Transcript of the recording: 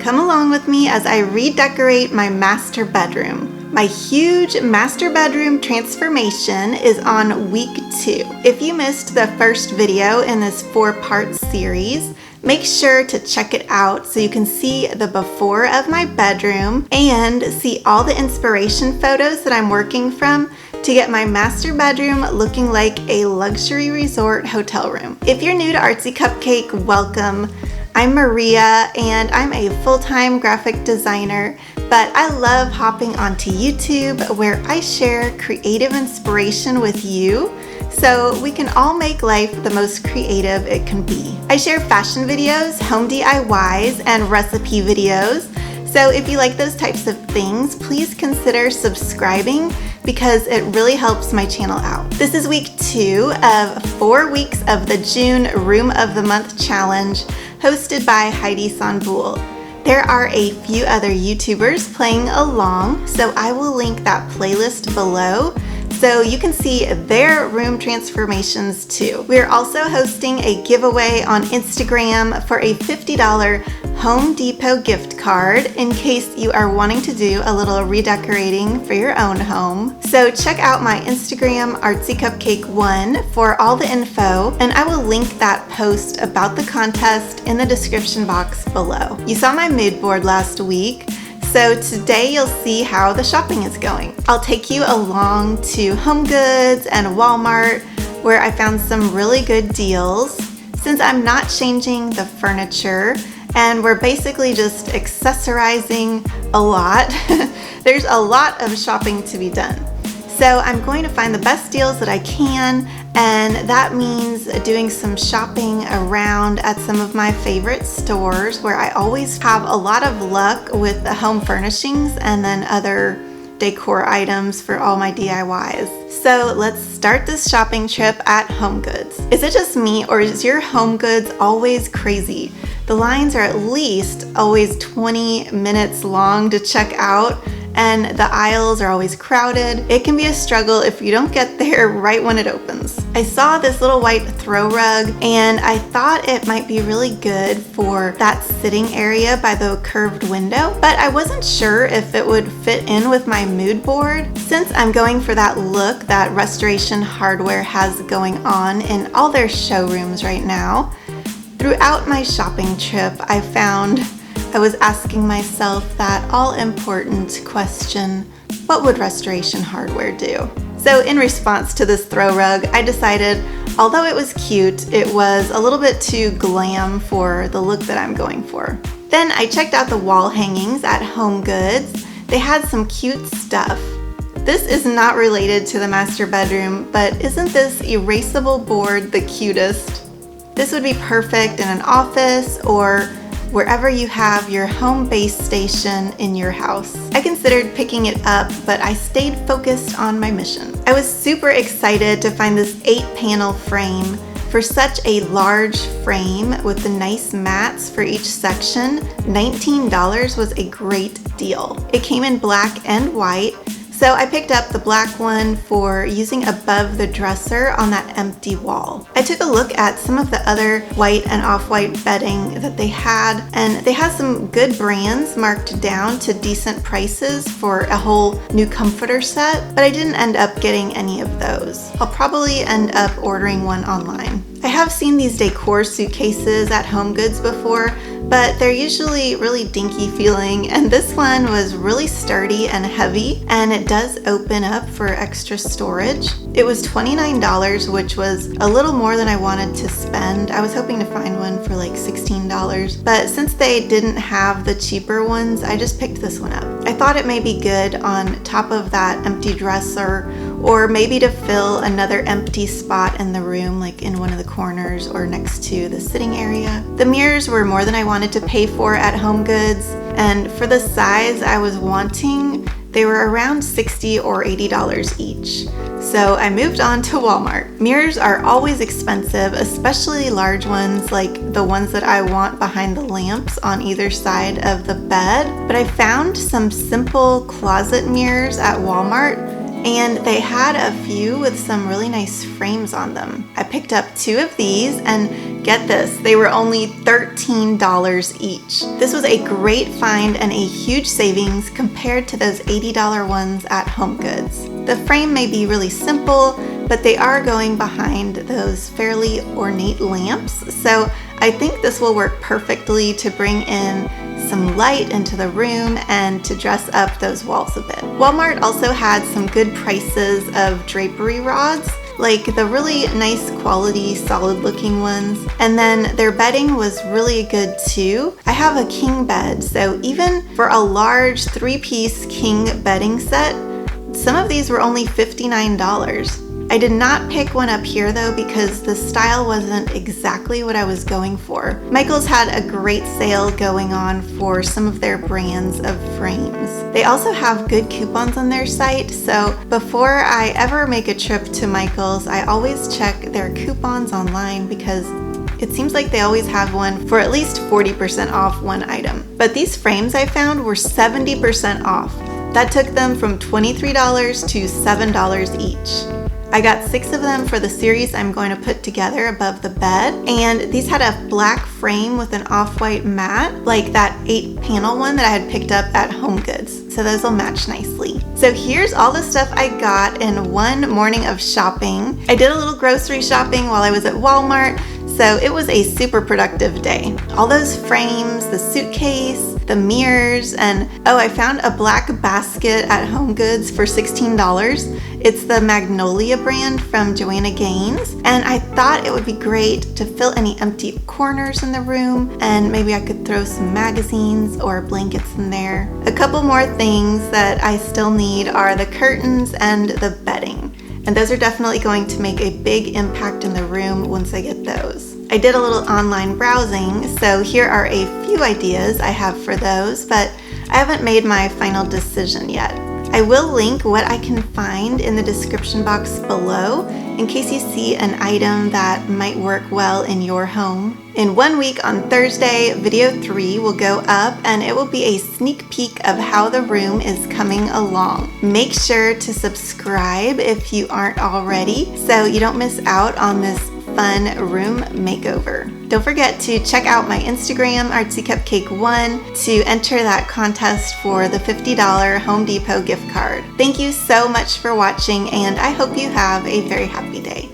come along with me as I redecorate my master bedroom. My huge master bedroom transformation is on week 2. If you missed the first video in this 4-part series, make sure to check it out so you can see the before of my bedroom and see all the inspiration photos that I'm working from to get my master bedroom looking like a luxury resort hotel room. If you're new to Artsy Cupcake, welcome. I'm Maria and I'm a full-time graphic designer, but I love hopping onto YouTube where I share creative inspiration with you so we can all make life the most creative it can be. I share fashion videos, home DIYs, and recipe videos. So if you like those types of things, please consider subscribing because it really helps my channel out. This is week 2 of 4 weeks of the June Room of the Month Challenge hosted by Heidi Sonboul. There are a few other YouTubers playing along, so I will link that playlist below so you can see their room transformations too. We are also hosting a giveaway on Instagram for a $50 Home Depot gift card in case you are wanting to do a little redecorating for your own home. So check out my Instagram ArtsyCupcake1 for all the info, and I will link that post about the contest in the description box below. You saw my mood board last week, so today you'll see how the shopping is going. I'll take you along to HomeGoods and Walmart where I found some really good deals. Since I'm not changing the furniture and we're basically just accessorizing a lot, there's a lot of shopping to be done. So I'm going to find the best deals that I can, and that means doing some shopping around at some of my favorite stores where I always have a lot of luck with the home furnishings and then other decor items for all my DIYs. So let's start this shopping trip at HomeGoods. Is it just me, or is your HomeGoods always crazy? The lines are at least always 20 minutes long to check out, and the aisles are always crowded. It can be a struggle if you don't get there right when it opens. I saw this little white throw rug and I thought it might be really good for that sitting area by the curved window, but I wasn't sure if it would fit in with my mood board since I'm going for that look that Restoration Hardware has going on in all their showrooms right now. Throughout my shopping trip, I was asking myself that all-important question, what would Restoration Hardware do? So in response to this throw rug, I decided, although it was cute, it was a little bit too glam for the look that I'm going for. Then I checked out the wall hangings at HomeGoods. They had some cute stuff. This is not related to the master bedroom, but isn't this erasable board the cutest? This would be perfect in an office or wherever you have your home base station in your house. I considered picking it up, but I stayed focused on my mission. I was super excited to find this 8-panel frame. For such a large frame with the nice mats for each section, $19 was a great deal. It came in black and white, so I picked up the black one for using above the dresser on that empty wall. I took a look at some of the other white and off-white bedding that they had, and they had some good brands marked down to decent prices for a whole new comforter set, but I didn't end up getting any of those. I'll probably end up ordering one online. I have seen these decor suitcases at HomeGoods before, but they're usually really dinky feeling, and this one was really sturdy and heavy, and it does open up for extra storage. It was $29, which was a little more than I wanted to spend. I was hoping to find one for like $16, but since they didn't have the cheaper ones, I just picked this one up. I thought it may be good on top of that empty dresser, or maybe to fill another empty spot in the room, like in one of the corners or next to the sitting area. The mirrors were more than I wanted to pay for at HomeGoods, and for the size I was wanting, they were around $60 or $80 each. So I moved on to Walmart. Mirrors are always expensive, especially large ones like the ones that I want behind the lamps on either side of the bed. But I found some simple closet mirrors at Walmart, and they had a few with some really nice frames on them. I picked up 2 of these, and get this, they were only $13 each. This was a great find and a huge savings compared to those $80 ones at HomeGoods. The frame may be really simple, but they are going behind those fairly ornate lamps, so I think this will work perfectly to bring in some light into the room and to dress up those walls a bit. Walmart also had some good prices of drapery rods, like the really nice quality solid looking ones, and then their bedding was really good too. I have a king bed, so even for a large 3-piece king bedding set, some of these were only $59. I did not pick one up here though because the style wasn't exactly what I was going for. Michaels had a great sale going on for some of their brands of frames. They also have good coupons on their site, so before I ever make a trip to Michaels, I always check their coupons online because it seems like they always have one for at least 40% off one item. But these frames I found were 70% off. That took them from $23 to $7 each. I got 6 of them for the series I'm going to put together above the bed, and these had a black frame with an off-white mat, like that 8-panel one that I had picked up at HomeGoods, so those will match nicely. So here's all the stuff I got in one morning of shopping. I did a little grocery shopping while I was at Walmart, so it was a super productive day. All those frames, the suitcase, the mirrors, and oh, I found a black basket at HomeGoods for $16. It's the Magnolia brand from Joanna Gaines, and I thought it would be great to fill any empty corners in the room, and maybe I could throw some magazines or blankets in there. A couple more things that I still need are the curtains and the bedding. And those are definitely going to make a big impact in the room once I get those. I did a little online browsing, so here are a few ideas I have for those, but I haven't made my final decision yet. I will link what I can find in the description box below in case you see an item that might work well in your home. In 1 week on Thursday, video 3 will go up and it will be a sneak peek of how the room is coming along. Make sure to subscribe if you aren't already so you don't miss out on this fun room makeover. Don't forget to check out my Instagram, ArtsyCupcake1, to enter that contest for the $50 Home Depot gift card. Thank you so much for watching, and I hope you have a very happy day.